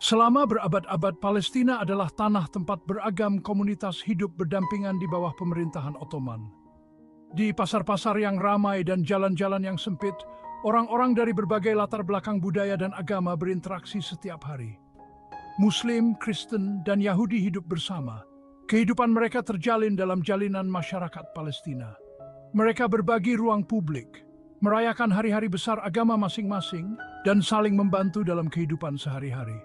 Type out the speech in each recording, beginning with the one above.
Selama berabad-abad, Palestina adalah tanah tempat beragam komunitas hidup berdampingan di bawah pemerintahan Ottoman. Di pasar-pasar yang ramai dan jalan-jalan yang sempit, orang-orang dari berbagai latar belakang budaya dan agama berinteraksi setiap hari. Muslim, Kristen, dan Yahudi hidup bersama. Kehidupan mereka terjalin dalam jalinan masyarakat Palestina. Mereka berbagi ruang publik, merayakan hari-hari besar agama masing-masing, dan saling membantu dalam kehidupan sehari-hari.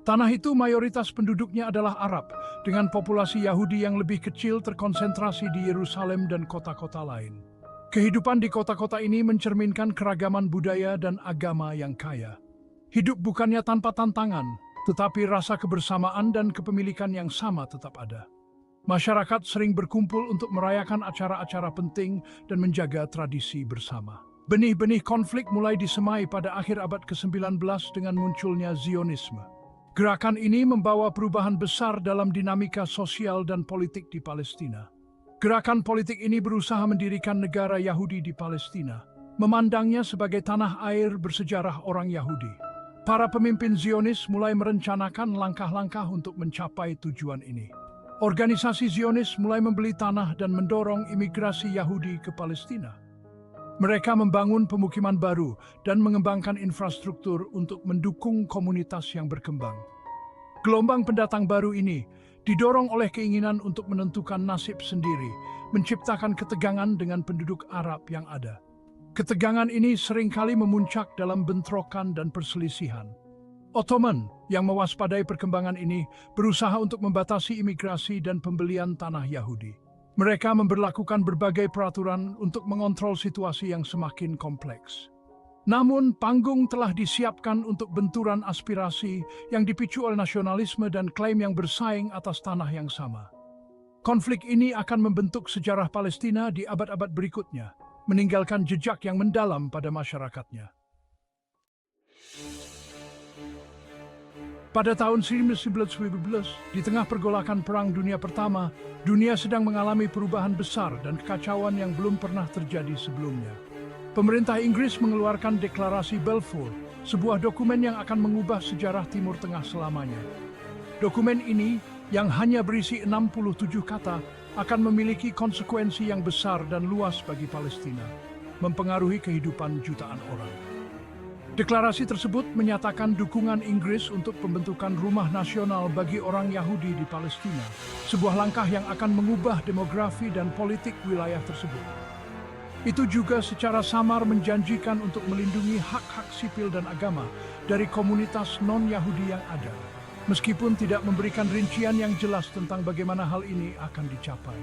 Tanah itu mayoritas penduduknya adalah Arab, dengan populasi Yahudi yang lebih kecil terkonsentrasi di Yerusalem dan kota-kota lain. Kehidupan di kota-kota ini mencerminkan keragaman budaya dan agama yang kaya. Hidup bukannya tanpa tantangan, tetapi rasa kebersamaan dan kepemilikan yang sama tetap ada. Masyarakat sering berkumpul untuk merayakan acara-acara penting dan menjaga tradisi bersama. Benih-benih konflik mulai disemai pada akhir abad ke-19 dengan munculnya Zionisme. Gerakan ini membawa perubahan besar dalam dinamika sosial dan politik di Palestina. Gerakan politik ini berusaha mendirikan negara Yahudi di Palestina, memandangnya sebagai tanah air bersejarah orang Yahudi. Para pemimpin Zionis mulai merencanakan langkah-langkah untuk mencapai tujuan ini. Organisasi Zionis mulai membeli tanah dan mendorong imigrasi Yahudi ke Palestina. Mereka membangun pemukiman baru dan mengembangkan infrastruktur untuk mendukung komunitas yang berkembang. Gelombang pendatang baru ini didorong oleh keinginan untuk menentukan nasib sendiri, menciptakan ketegangan dengan penduduk Arab yang ada. Ketegangan ini seringkali memuncak dalam bentrokan dan perselisihan. Ottoman yang mewaspadai perkembangan ini berusaha untuk membatasi imigrasi dan pembelian tanah Yahudi. Mereka memberlakukan berbagai peraturan untuk mengontrol situasi yang semakin kompleks. Namun, panggung telah disiapkan untuk benturan aspirasi yang dipicu oleh nasionalisme dan klaim yang bersaing atas tanah yang sama. Konflik ini akan membentuk sejarah Palestina di abad-abad berikutnya, meninggalkan jejak yang mendalam pada masyarakatnya. Pada tahun 1912, di tengah pergolakan Perang Dunia Pertama, dunia sedang mengalami perubahan besar dan kekacauan yang belum pernah terjadi sebelumnya. Pemerintah Inggris mengeluarkan Deklarasi Balfour, sebuah dokumen yang akan mengubah sejarah Timur Tengah selamanya. Dokumen ini, yang hanya berisi 67 kata, akan memiliki konsekuensi yang besar dan luas bagi Palestina, mempengaruhi kehidupan jutaan orang. Deklarasi tersebut menyatakan dukungan Inggris untuk pembentukan rumah nasional bagi orang Yahudi di Palestina, sebuah langkah yang akan mengubah demografi dan politik wilayah tersebut. Itu juga secara samar menjanjikan untuk melindungi hak-hak sipil dan agama dari komunitas non-Yahudi yang ada, meskipun tidak memberikan rincian yang jelas tentang bagaimana hal ini akan dicapai.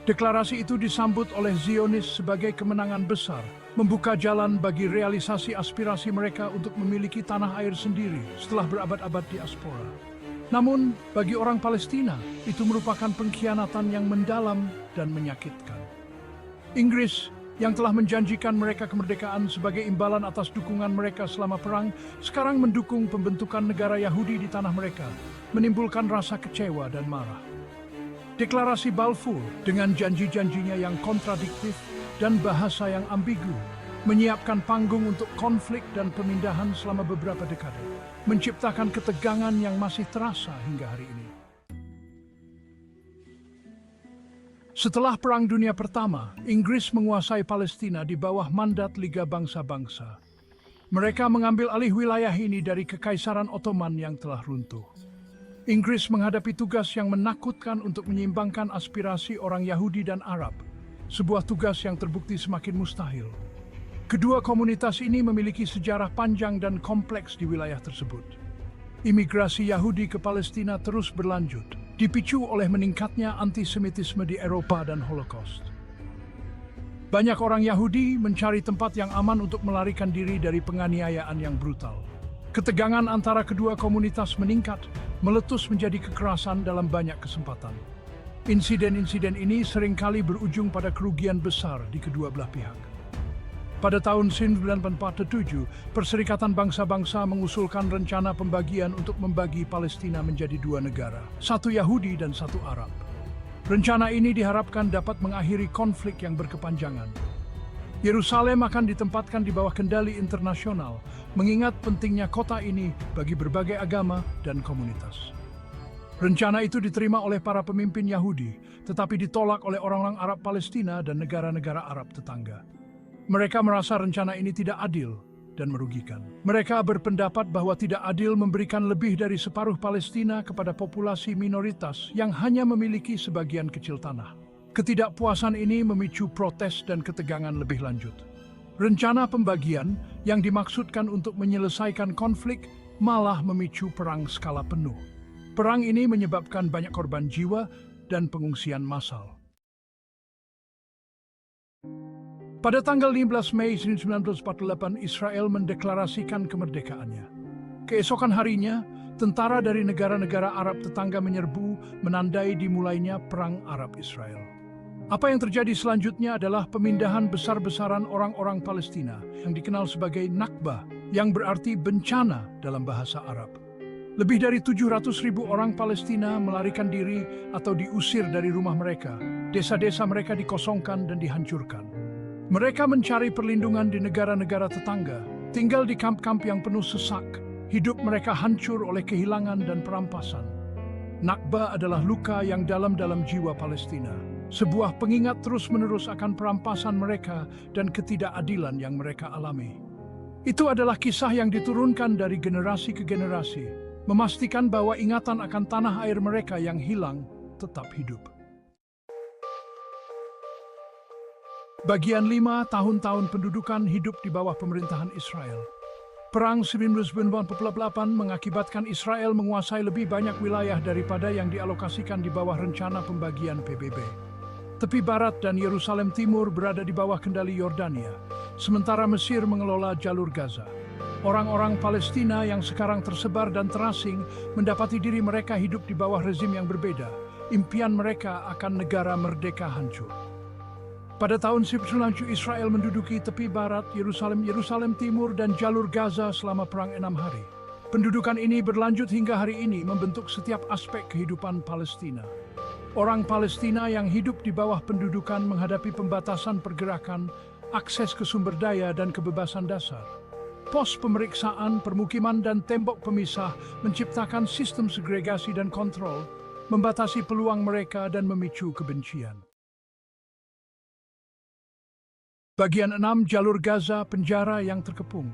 Deklarasi itu disambut oleh Zionis sebagai kemenangan besar, membuka jalan bagi realisasi aspirasi mereka untuk memiliki tanah air sendiri setelah berabad-abad diaspora. Namun, bagi orang Palestina, itu merupakan pengkhianatan yang mendalam dan menyakitkan. Inggris, yang telah menjanjikan mereka kemerdekaan sebagai imbalan atas dukungan mereka selama perang, sekarang mendukung pembentukan negara Yahudi di tanah mereka, menimbulkan rasa kecewa dan marah. Deklarasi Balfour dengan janji-janjinya yang kontradiktif dan bahasa yang ambigu menyiapkan panggung untuk konflik dan pemindahan selama beberapa dekade, menciptakan ketegangan yang masih terasa hingga hari ini. Setelah Perang Dunia Pertama, Inggris menguasai Palestina di bawah mandat Liga Bangsa-Bangsa. Mereka mengambil alih wilayah ini dari Kekaisaran Ottoman yang telah runtuh. Inggris menghadapi tugas yang menakutkan untuk menyeimbangkan aspirasi orang Yahudi dan Arab, sebuah tugas yang terbukti semakin mustahil. Kedua komunitas ini memiliki sejarah panjang dan kompleks di wilayah tersebut. Imigrasi Yahudi ke Palestina terus berlanjut, dipicu oleh meningkatnya antisemitisme di Eropa dan Holocaust. Banyak orang Yahudi mencari tempat yang aman untuk melarikan diri dari penganiayaan yang brutal. Ketegangan antara kedua komunitas meningkat, meletus menjadi kekerasan dalam banyak kesempatan. Insiden-insiden ini seringkali berujung pada kerugian besar di kedua belah pihak. Pada tahun 1947, Perserikatan Bangsa-Bangsa mengusulkan rencana pembagian untuk membagi Palestina menjadi dua negara, satu Yahudi dan satu Arab. Rencana ini diharapkan dapat mengakhiri konflik yang berkepanjangan. Yerusalem akan ditempatkan di bawah kendali internasional, mengingat pentingnya kota ini bagi berbagai agama dan komunitas. Rencana itu diterima oleh para pemimpin Yahudi, tetapi ditolak oleh orang-orang Arab Palestina dan negara-negara Arab tetangga. Mereka merasa rencana ini tidak adil dan merugikan. Mereka berpendapat bahwa tidak adil memberikan lebih dari separuh Palestina kepada populasi minoritas yang hanya memiliki sebagian kecil tanah. Ketidakpuasan ini memicu protes dan ketegangan lebih lanjut. Rencana pembagian yang dimaksudkan untuk menyelesaikan konflik malah memicu perang skala penuh. Perang ini menyebabkan banyak korban jiwa dan pengungsian massal. Pada tanggal 15 Mei 1948, Israel mendeklarasikan kemerdekaannya. Keesokan harinya, tentara dari negara-negara Arab tetangga menyerbu, menandai dimulainya Perang Arab-Israel. Apa yang terjadi selanjutnya adalah pemindahan besar-besaran orang-orang Palestina yang dikenal sebagai Nakba, yang berarti bencana dalam bahasa Arab. Lebih dari 700.000 orang Palestina melarikan diri atau diusir dari rumah mereka. Desa-desa mereka dikosongkan dan dihancurkan. Mereka mencari perlindungan di negara-negara tetangga, tinggal di kamp-kamp yang penuh sesak. Hidup mereka hancur oleh kehilangan dan perampasan. Nakba adalah luka yang dalam-dalam jiwa Palestina. Sebuah pengingat terus-menerus akan perampasan mereka dan ketidakadilan yang mereka alami. Itu adalah kisah yang diturunkan dari generasi ke generasi, memastikan bahwa ingatan akan tanah air mereka yang hilang tetap hidup. Bagian 5, tahun-tahun pendudukan hidup di bawah pemerintahan Israel. Perang 1948 mengakibatkan Israel menguasai lebih banyak wilayah daripada yang dialokasikan di bawah rencana pembagian PBB. Tepi barat dan Yerusalem Timur berada di bawah kendali Yordania, sementara Mesir mengelola jalur Gaza. Orang-orang Palestina yang sekarang tersebar dan terasing mendapati diri mereka hidup di bawah rezim yang berbeda. Impian mereka akan negara merdeka hancur. Pada tahun 1997 Israel menduduki tepi barat, Yerusalem Timur dan jalur Gaza selama perang 6 hari. Pendudukan ini berlanjut hingga hari ini membentuk setiap aspek kehidupan Palestina. Orang Palestina yang hidup di bawah pendudukan menghadapi pembatasan pergerakan, akses ke sumber daya dan kebebasan dasar. Pos pemeriksaan, permukiman dan tembok pemisah menciptakan sistem segregasi dan kontrol, membatasi peluang mereka dan memicu kebencian. Bagian 6, jalur Gaza, penjara yang terkepung.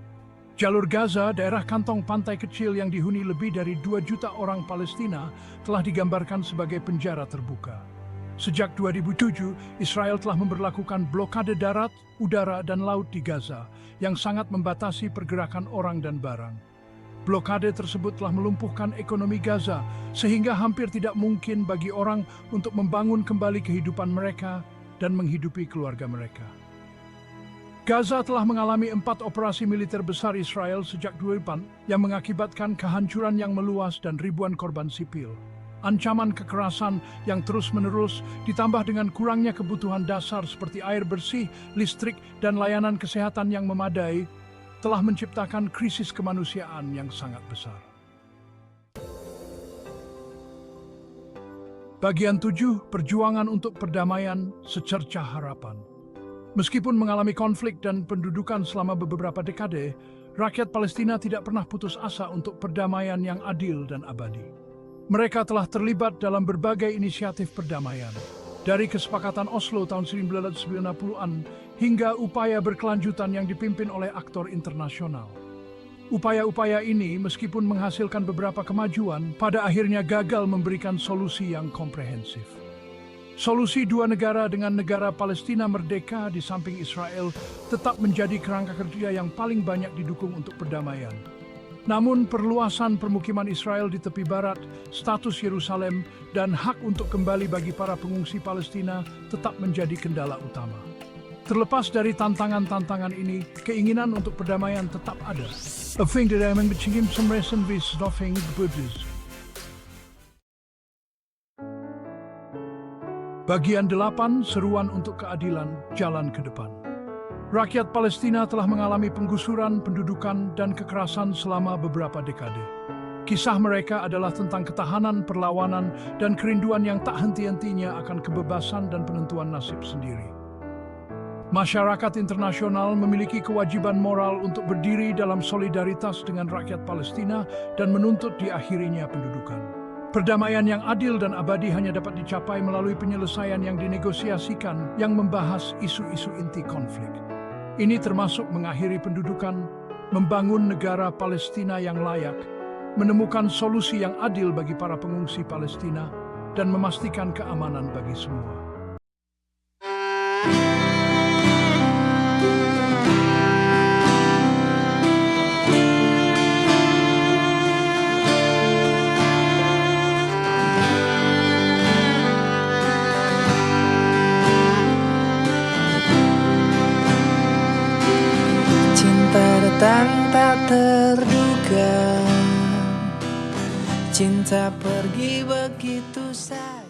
Jalur Gaza, daerah kantong pantai kecil yang dihuni lebih dari 2 juta orang Palestina, telah digambarkan sebagai penjara terbuka. Sejak 2007, Israel telah memberlakukan blokade darat, udara, dan laut di Gaza yang sangat membatasi pergerakan orang dan barang. Blokade tersebut telah melumpuhkan ekonomi Gaza sehingga hampir tidak mungkin bagi orang untuk membangun kembali kehidupan mereka dan menghidupi keluarga mereka. Gaza telah mengalami 4 operasi militer besar Israel sejak 2008 yang mengakibatkan kehancuran yang meluas dan ribuan korban sipil. Ancaman kekerasan yang terus-menerus ditambah dengan kurangnya kebutuhan dasar seperti air bersih, listrik, dan layanan kesehatan yang memadai telah menciptakan krisis kemanusiaan yang sangat besar. Bagian 7, perjuangan untuk perdamaian secercah harapan. Meskipun mengalami konflik dan pendudukan selama beberapa dekade, rakyat Palestina tidak pernah putus asa untuk perdamaian yang adil dan abadi. Mereka telah terlibat dalam berbagai inisiatif perdamaian, dari kesepakatan Oslo tahun 1990-an hingga upaya berkelanjutan yang dipimpin oleh aktor internasional. Upaya-upaya ini meskipun menghasilkan beberapa kemajuan, pada akhirnya gagal memberikan solusi yang komprehensif. Solusi 2 negara dengan negara Palestina merdeka di samping Israel tetap menjadi kerangka kerja yang paling banyak didukung untuk perdamaian. Namun perluasan permukiman Israel di tepi barat, status Yerusalem, dan hak untuk kembali bagi para pengungsi Palestina tetap menjadi kendala utama. Terlepas dari tantangan-tantangan ini, keinginan untuk perdamaian tetap ada. Bagian 8, seruan untuk keadilan, jalan ke depan. Rakyat Palestina telah mengalami penggusuran, pendudukan, dan kekerasan selama beberapa dekade. Kisah mereka adalah tentang ketahanan, perlawanan, dan kerinduan yang tak henti-hentinya akan kebebasan dan penentuan nasib sendiri. Masyarakat internasional memiliki kewajiban moral untuk berdiri dalam solidaritas dengan rakyat Palestina dan menuntut diakhirinya pendudukan. Perdamaian yang adil dan abadi hanya dapat dicapai melalui penyelesaian yang dinegosiasikan yang membahas isu-isu inti konflik. Ini termasuk mengakhiri pendudukan, membangun negara Palestina yang layak, menemukan solusi yang adil bagi para pengungsi Palestina, dan memastikan keamanan bagi semua. Cinta datang tak terduga, cinta pergi begitu saja.